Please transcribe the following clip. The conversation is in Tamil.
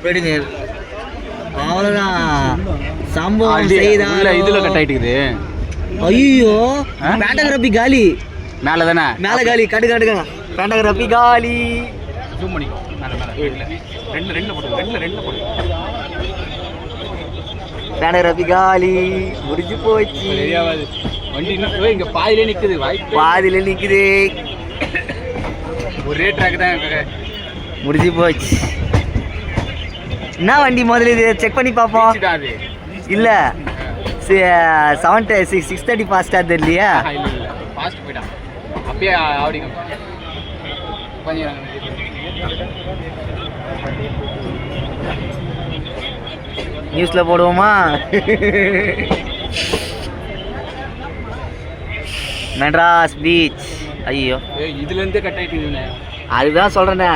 போயிடுங்க. அவ்வளோதான் சம்பவம் செய்தால் இதுல கட் ஆயிட்டுக்குது. ஐயோ பேண்டகிராபி காலி. மேலே தானே மேலே காலி. கட்டுங்க பேண்டகிராபி காலி. ஜூம் பண்ணிக்கோ. ரெண்டு போட்டு பேண்டகிராபி காலி. முடிஞ்சு போச்சு. வண்டி இன்னும் இங்கே பாதியிலே நிற்குது. பாதியில நிற்குது. ஒரே ட்ராக் தான் முடிஞ்சு போச்சு. என்ன வண்டி முதல்ல இது செக் பண்ணி பார்ப்போம். இல்லை 630 ஃபாஸ்ட்டாக தெரியலையா? ஃபாஸ்ட் போயிட்டான். அப்பயே ஆடிங்க நியூஸில் போடுவோமா? மெட்ராஸ் பீச். ஐயோ இதுலேருந்தே கட் ஆகிட்டு. அதுதான் சொல்கிறேண்ணே.